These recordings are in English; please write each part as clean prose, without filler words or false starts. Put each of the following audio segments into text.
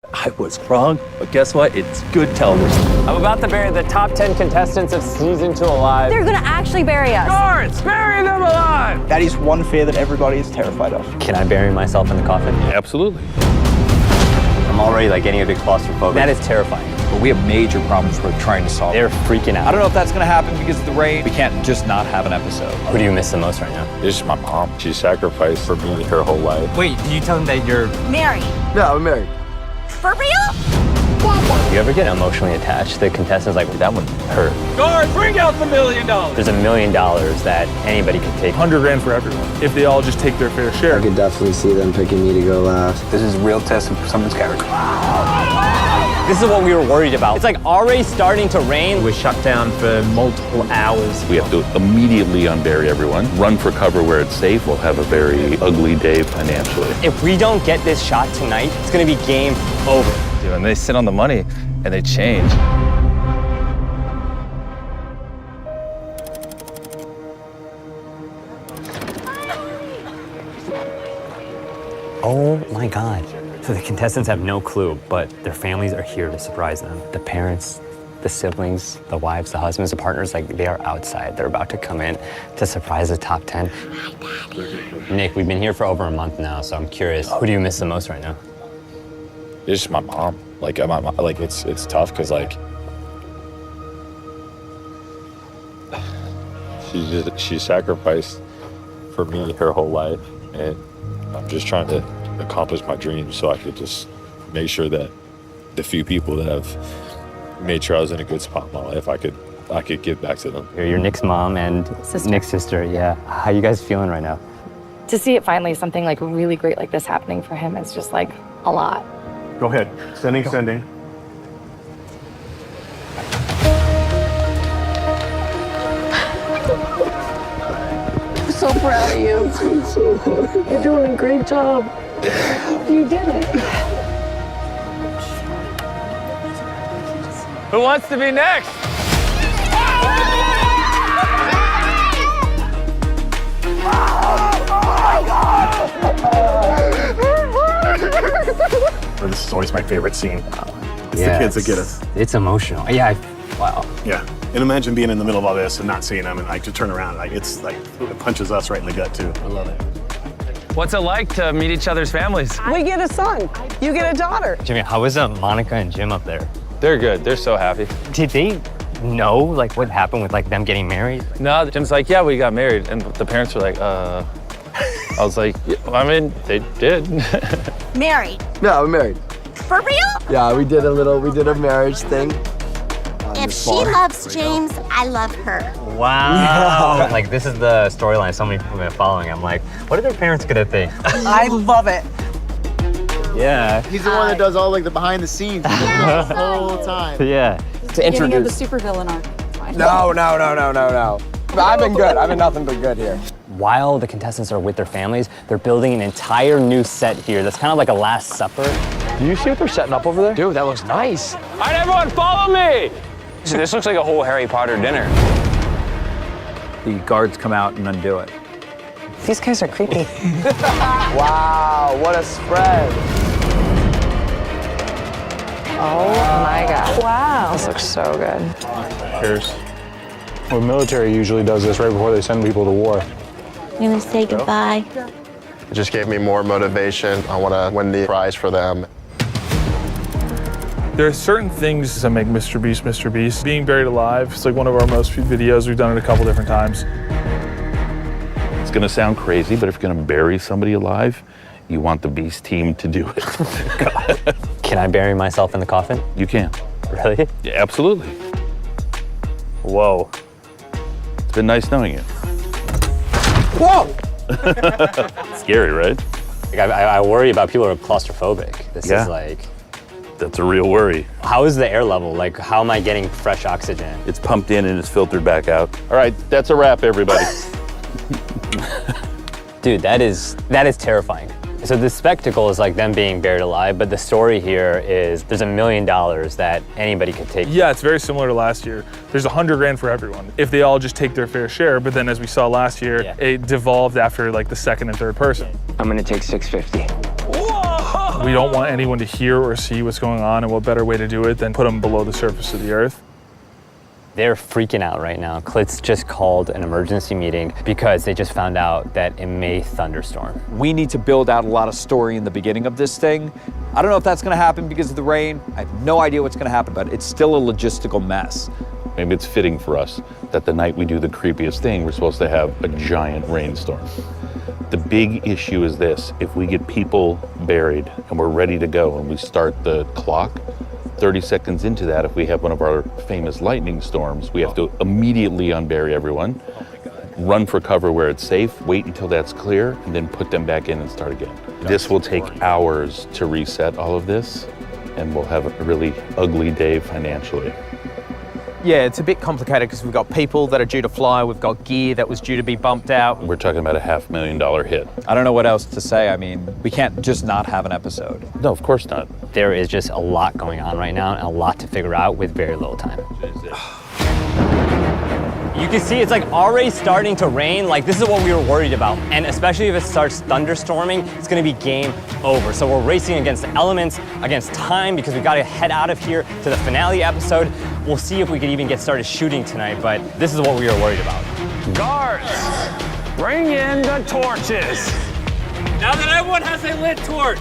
I was wrong, but guess what? It's good television. I'm about to bury the top 10 contestants of season 2 alive. They're gonna actually bury us. Guards, bury them alive! That is one fear that everybody is terrified of. Can I bury myself in the coffin? Absolutely. I'm already getting a bit claustrophobic. That is terrifying. But we have major problems we're trying to solve. They're freaking out. I don't know if that's gonna happen because of the rain. We can't just not have an episode. Who do you miss the most right now? This is my mom. She sacrificed for me her whole life. Wait, did you tell them that you're Married. No, I'm married. For real? You ever get emotionally attached to the contestants? Like, that would hurt. Guard, bring out the $1 million. There's $1 million that anybody could take. 100 grand for everyone if they all just take their fair share. I could definitely see them picking me to go last. This is a real test of someone's character. This is what we were worried about. It's like already starting to rain. We're shut down for multiple hours. We have to immediately unbury everyone, run for cover where it's safe. We'll have a very ugly day financially. If we don't get this shot tonight, it's gonna be game over. Dude, and they sit on the money and they change. Oh my God. So the contestants have no clue, but their families are here to surprise them. The parents, the siblings, the wives, the husbands, the partners, they are outside. They're about to come in to surprise the top 10. Hi, Daddy. Nick, we've been here for over a month now, so I'm curious, who do you miss the most right now? It's just my mom. It's tough because she sacrificed for me her whole life, and I'm just trying to accomplish my dreams so I could just make sure that the few people that have made sure I was in a good spot in my life, I could give back to them. You're Nick's mom and Nick's sister, yeah. How you guys feeling right now? To see it finally, something really great like this happening for him is just a lot. Go ahead. Sending. I'm so proud of you. You're doing a great job. You did it. Who wants to be next? This is always my favorite scene. It's Yeah, the kids that get us. It's emotional. Yeah, wow. Yeah. And imagine being in the middle of all this and not seeing them and to turn around. It punches us right in the gut too. I love it. What's it like to meet each other's families? We get a son. You get a daughter. Jimmy, how is Monica and Jim up there? They're good. They're so happy. Did they know what happened with them getting married? No, Jim's like, yeah, we got married. And the parents were like, I was like, yeah, I mean, they did. Married. No, I'm married. For real? Yeah, we did a marriage thing. If she loves James, I love her. Wow. This is the storyline so many people have been following. I'm like, what are their parents gonna think? I love it. Yeah. He's the one that does all the behind the scenes the whole time. Yeah. To introduce the supervillain arc. No. I've been good. I've been nothing but good here. While the contestants are with their families, they're building an entire new set here that's kind of like a Last Supper. Do you see what they're setting up over there? Dude, that looks nice. All right, everyone, follow me! So this looks like a whole Harry Potter dinner. The guards come out and undo it. These guys are creepy. Wow, what a spread. Oh my God. Wow. This looks so good. Cheers. Well, military usually does this right before they send people to war. You gonna say goodbye? It just gave me more motivation. I want to win the prize for them. There are certain things that make Mr. Beast Mr. Beast. Being buried alive, it's one of our most viewed videos. We've done it a couple different times. It's gonna sound crazy, but if you're gonna bury somebody alive, you want the Beast team to do it. Can I bury myself in the coffin? You can. Really? Yeah, absolutely. Whoa. It's been nice knowing you. Whoa! Scary, right? I worry about people who are claustrophobic. This Yeah. is That's a real worry. how is the air level? How am I getting fresh oxygen? It's pumped in and it's filtered back out. All right, that's a wrap, everybody. Dude, that is terrifying. So the spectacle is them being buried alive, but the story here is there's $1 million that anybody could take. Yeah, it's very similar to last year. There's 100 grand for everyone if they all just take their fair share. But then, as we saw last year, it devolved after the second and third person. I'm gonna take 650. Whoa! We don't want anyone to hear or see what's going on, and what better way to do it than put them below the surface of the earth. They're freaking out right now. Klitz just called an emergency meeting because they just found out that it may thunderstorm. We need to build out a lot of story in the beginning of this thing. I don't know if that's gonna happen because of the rain. I have no idea what's gonna happen, but it's still a logistical mess. Maybe it's fitting for us that the night we do the creepiest thing, we're supposed to have a giant rainstorm. The big issue is this: if we get people buried and we're ready to go and we start the clock, 30 seconds into that, if we have one of our famous lightning storms, we have to immediately unbury everyone, run for cover where it's safe, wait until that's clear, and then put them back in and start again. This will take hours to reset all of this, and we'll have a really ugly day financially. Yeah, it's a bit complicated because we've got people that are due to fly, we've got gear that was due to be bumped out. We're talking about a $500,000 hit. I don't know what else to say. I mean, we can't just not have an episode. No, of course not. There is just a lot going on right now and a lot to figure out with very little time. You can see it's like already starting to rain. Like, this is what we were worried about. And especially if it starts thunderstorming, it's gonna be game over. So we're racing against the elements, against time, because we gotta head out of here to the finale episode. We'll see if we could even get started shooting tonight, but this is what we were worried about. Guards, bring in the torches. Now that everyone has a lit torch,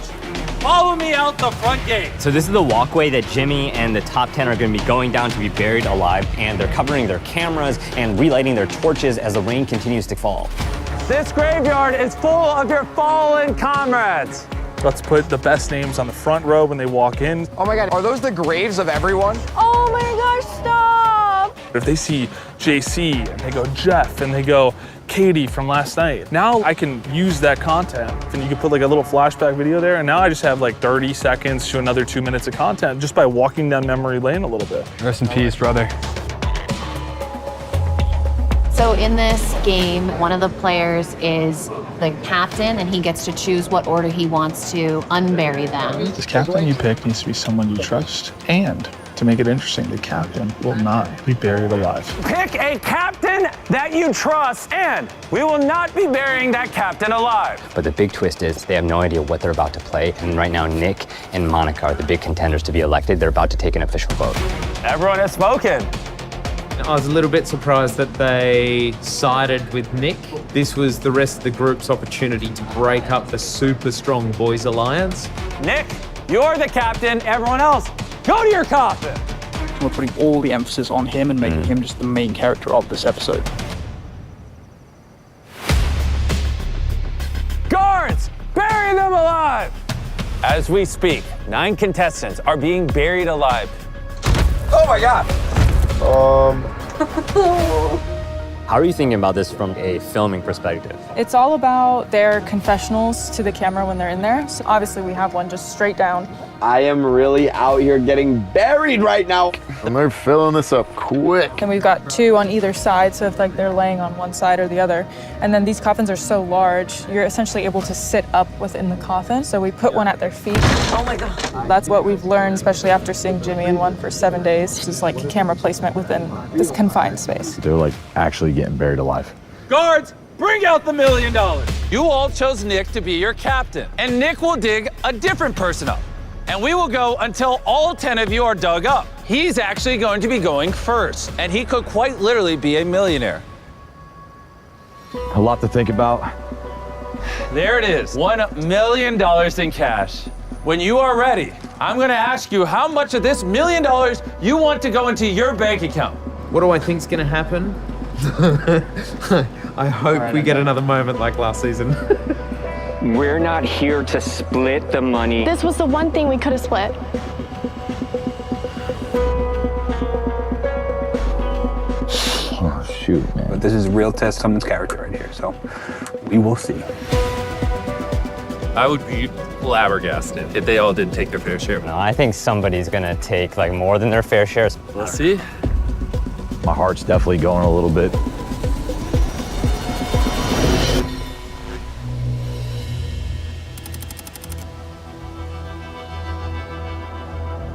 follow me out the front gate. So this is the walkway that Jimmy and the top 10 are going to be going down to be buried alive, and they're covering their cameras and relighting their torches as the rain continues to fall. This graveyard is full of your fallen comrades. Let's put the best names on the front row when they walk in. Oh my God, are those the graves of everyone? Oh my gosh, stop! If they see JC and they go Jeff and they go Katie from last night, now I can use that content. And you can put like a little flashback video there, and now I just have like 30 seconds to another 2 minutes of content just by walking down memory lane a little bit. Rest in peace, brother. So in this game, one of the players is the captain, and he gets to choose what order he wants to unbury them. This captain you pick needs to be someone you trust, and to make it interesting, the captain will not be buried alive. Pick a captain that you trust, and we will not be burying that captain alive. But the big twist is they have no idea what they're about to play, and right now Nick and Monica are the big contenders to be elected. They're about to take an official vote. Everyone has spoken. I was a little bit surprised that they sided with Nick. This was the rest of the group's opportunity to break up the super strong boys alliance. Nick, you're the captain. Everyone else, go to your coffin. We're putting all the emphasis on him and making him just the main character of this episode. Guards, bury them alive! As we speak, 9 contestants are being buried alive. Oh my God! How are you thinking about this from a filming perspective? It's all about their confessionals to the camera when they're in there. So obviously we have one just straight down. I am really out here getting buried right now. And they're filling this up quick. And we've got 2 on either side, so if like they're laying on one side or the other. And then these coffins are so large, you're essentially able to sit up within the coffin. So we put one at their feet. Oh my God. That's what we've learned, especially after seeing Jimmy in one for 7 days. This is like camera placement within this confined space. They're like actually getting buried alive. Guards, bring out the $1 million. You all chose Nick to be your captain, and Nick will dig a different person up. And we will go until all 10 of you are dug up. He's actually going to be going first, and he could quite literally be a millionaire. A lot to think about. There it is, $1 million in cash. When you are ready, I'm gonna ask you how much of this $1 million you want to go into your bank account. What do I think's gonna happen? I hope we get another moment like last season. We're not here to split the money. This was the one thing we could have split. Oh, shoot, man. But this is a real test someone's character right here, so we will see. I would be flabbergasted if they all didn't take their fair share. No, I think somebody's gonna take like more than their fair share. We'll see. My heart's definitely going a little bit.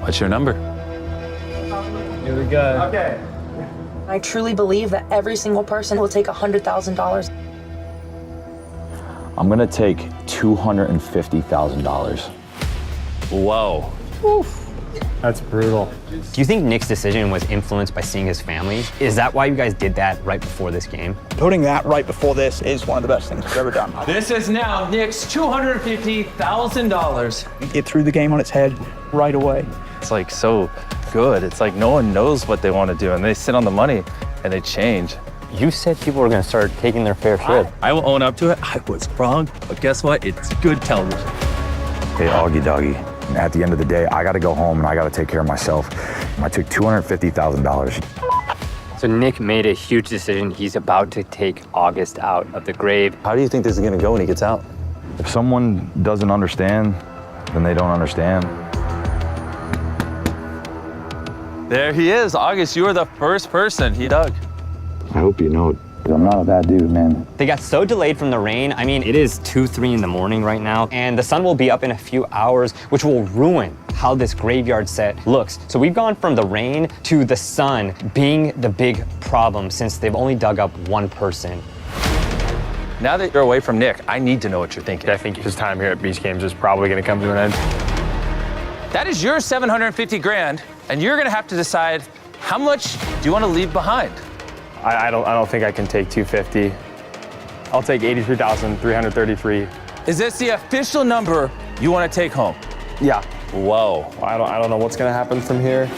What's your number? Here we go. Okay. I truly believe that every single person will take $100,000. I'm gonna take $250,000. Whoa. That's brutal. Do you think Nick's decision was influenced by seeing his family? Is that why you guys did that right before this game? Putting that right before this is one of the best things we've ever done. This is now Nick's $250,000. It threw the game on its head right away. It's like so good. It's like no one knows what they want to do and they sit on the money and they change. You said people were gonna start taking their fair share. I will own up to it. I was wrong, but guess what? It's good television. Hey, Augie Doggy, at the end of the day, I gotta go home and I gotta take care of myself. I took $250,000. So Nick made a huge decision. He's about to take August out of the grave. How do you think this is gonna go when he gets out? If someone doesn't understand, then they don't understand. There he is. August, you were the first person he dug. I hope you know, I'm not a bad dude, man. They got so delayed from the rain. I mean, it is 2, 3 in the morning right now, and the sun will be up in a few hours, which will ruin how this graveyard set looks. So we've gone from the rain to the sun being the big problem since they've only dug up one person. Now that you're away from Nick, I need to know what you're thinking. I think his time here at Beach Games is probably gonna come to an end. That is your $750,000, and you're gonna have to decide how much do you want to leave behind. I don't think I can take 250. I'll take 83,333. Is this the official number you want to take home? Yeah. Whoa. I don't know what's gonna happen from here.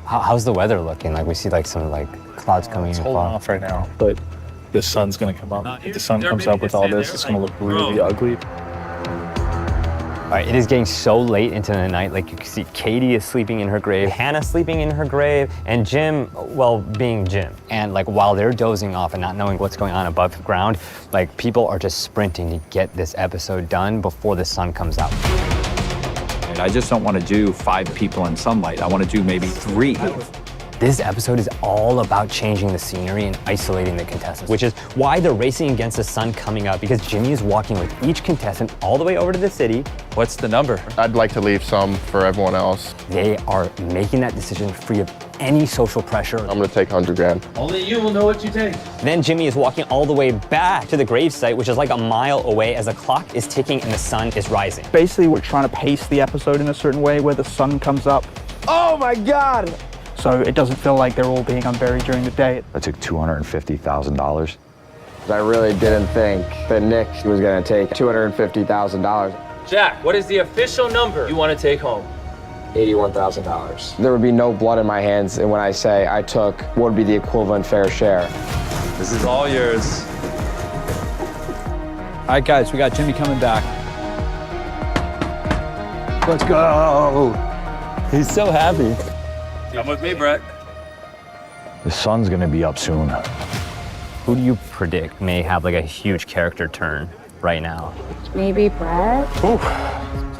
How's the weather looking? Like we see like some like clouds coming in. Holding off right now, but the sun's gonna come up. If the sun comes up with all this, it's gonna look really ugly. All right, it is getting so late into the night. Like you can see Katie is sleeping in her grave, Hannah sleeping in her grave, and Jim, well, being Jim. And like while they're dozing off and not knowing what's going on above ground, like people are just sprinting to get this episode done before the sun comes out. And I just don't want to do 5 people in sunlight. I want to do maybe 3. This episode is all about changing the scenery and isolating the contestants, which is why they're racing against the sun coming up, because Jimmy is walking with each contestant all the way over to the city. What's the number? I'd like to leave some for everyone else. They are making that decision free of any social pressure. I'm gonna take 100 grand. Only you will know what you take. Then Jimmy is walking all the way back to the gravesite, which is like a mile away as the clock is ticking and the sun is rising. Basically, we're trying to pace the episode in a certain way where the sun comes up. Oh my God! So it doesn't feel like they're all being unburied during the day. I took $250,000. I really didn't think that Nick was gonna take $250,000. Jack, what is the official number you want to take home? $81,000. There would be no blood in my hands, and when I say I took what would be the equivalent fair share. This is all yours. All right, guys, we got Jimmy coming back. Let's go. He's so happy. Come with me, Brett. The sun's gonna be up soon. Who do you predict may have like a huge character turn right now? Maybe Brett. Ooh,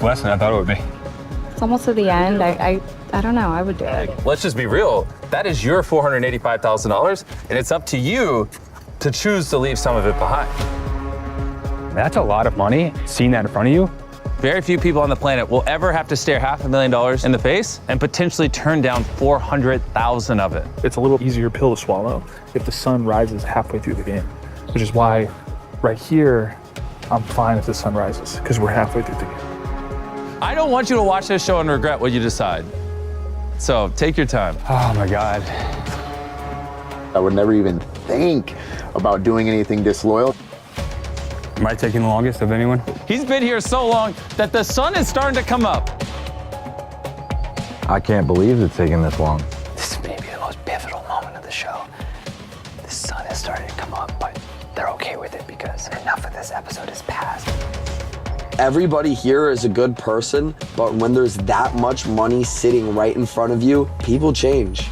less than I thought it would be. It's almost to the end. I don't know. I would do it. Let's just be real. That is your $485,000, and it's up to you to choose to leave some of it behind. That's a lot of money. Seeing that in front of you. Very few people on the planet will ever have to stare $500,000 in the face and potentially turn down $400,000 of it. It's a little easier pill to swallow if the sun rises halfway through the game, which is why right here, I'm fine if the sun rises because we're halfway through the game. I don't want you to watch this show and regret what you decide. So take your time. Oh my God. I would never even think about doing anything disloyal. Am I taking the longest of anyone? He's been here so long that the sun is starting to come up. I can't believe it's taking this long. This may be the most pivotal moment of the show. The sun is starting to come up, but they're okay with it because enough of this episode has passed. Everybody here is a good person, but when there's that much money sitting right in front of you, people change.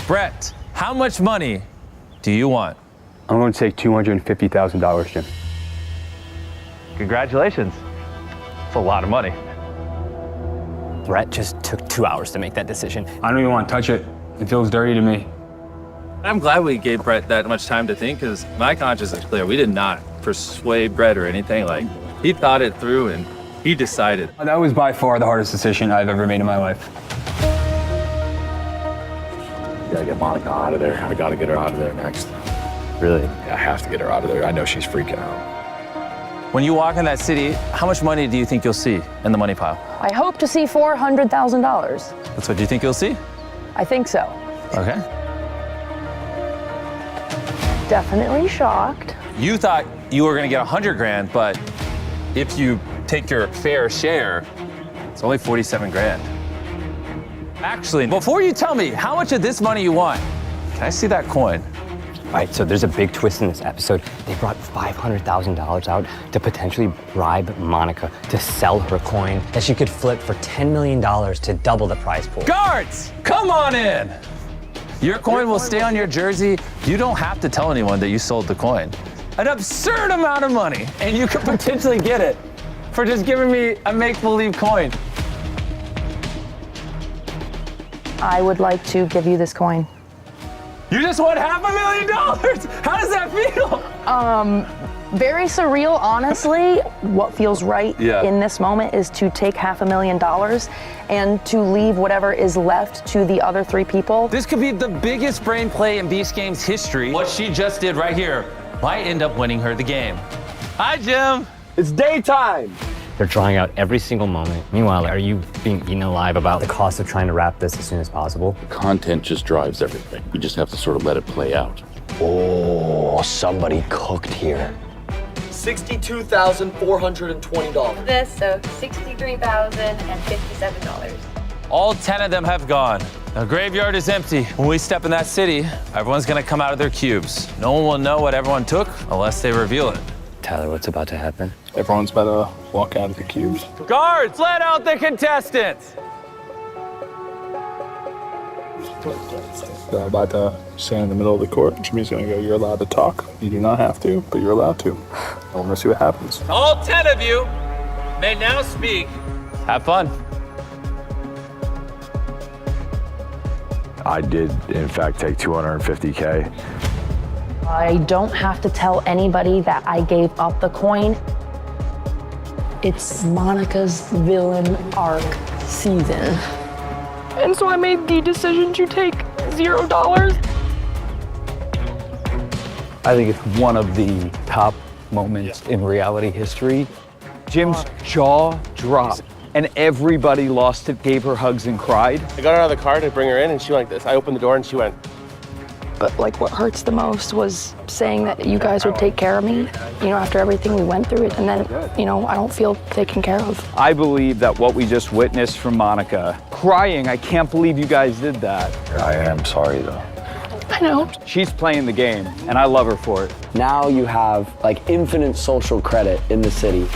Brett, how much money do you want? I'm going to take $250,000, Jim. Congratulations. It's a lot of money. Brett just took 2 hours to make that decision. I don't even want to touch it. It feels dirty to me. I'm glad we gave Brett that much time to think because my conscience is clear. We did not persuade Brett or anything. Like, he thought it through and he decided. That was by far the hardest decision I've ever made in my life. Gotta get Monica out of there. I gotta get her out of there next. Really? I have to get her out of there. I know she's freaking out. When you walk in that city, how much money do you think you'll see in the money pile? I hope to see $400,000. That's what you think you'll see? I think so. Okay. Definitely shocked. You thought you were gonna get 100 grand, but if you take your fair share, it's only 47 grand. Actually, before you tell me how much of this money you want, can I see that coin? All right, so there's a big twist in this episode. They brought $500,000 out to potentially bribe Monica to sell her coin that she could flip for $10 million to double the prize pool. Guards, come on in. Your coin will stay on your jersey. You don't have to tell anyone that you sold the coin. An absurd amount of money, and you could potentially get it for just giving me a make-believe coin. I would like to give you this coin. You just won $500,000. How does that feel? Very surreal, honestly. What feels right in this moment is to take $500,000 and to leave whatever is left to the other 3 people. This could be the biggest brain play in Beast Games history. What she just did right here might end up winning her the game. Hi, Jim. It's daytime. They're drawing out every single moment. Meanwhile, are you being eaten alive about the cost of trying to wrap this as soon as possible? Content just drives everything. We just have to sort of let it play out. Oh, somebody cooked here. $62,420. This, so $63,057. All 10 of them have gone. The graveyard is empty. When we step in that city, everyone's gonna come out of their cubes. No one will know what everyone took unless they reveal it. Tyler, what's about to happen? Everyone's about to walk out of the cubes. Guards, let out the contestants! They're about to stand in the middle of the court. Jimmy's gonna go, you're allowed to talk. You do not have to, but you're allowed to. I want to see what happens. All 10 of you may now speak. Have fun. I did, in fact, take $250K. I don't have to tell anybody that I gave up the coin. It's Monica's villain arc season. And so I made the decision to take $0. I think it's one of the top moments in reality history. Jim's jaw dropped, and everybody lost it, gave her hugs and cried. I got her out of the car to bring her in, and she went like this. I opened the door, and she went. But like what hurts the most was saying that you guys would take care of me, you know, after everything we went through, and then, you know, I don't feel taken care of. I believe that what we just witnessed from Monica, crying, I can't believe you guys did that. I am sorry, though. I know. She's playing the game, and I love her for it. Now you have like infinite social credit in the city.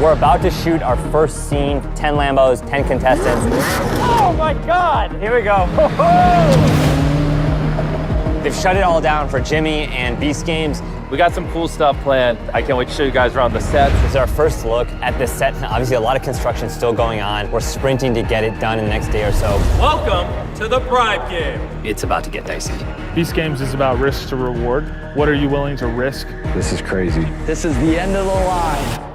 We're about to shoot our first scene, 10 Lambos, 10 contestants. Oh my God, here we go. They've shut it all down for Jimmy and Beast Games. We got some cool stuff planned. I can't wait to show you guys around the set. This is our first look at this set. Obviously, a lot of construction still going on. We're sprinting to get it done in the next day or so. Welcome to the bribe game. It's about to get dicey. Beast Games is about risk to reward. What are you willing to risk? This is crazy. This is the end of the line.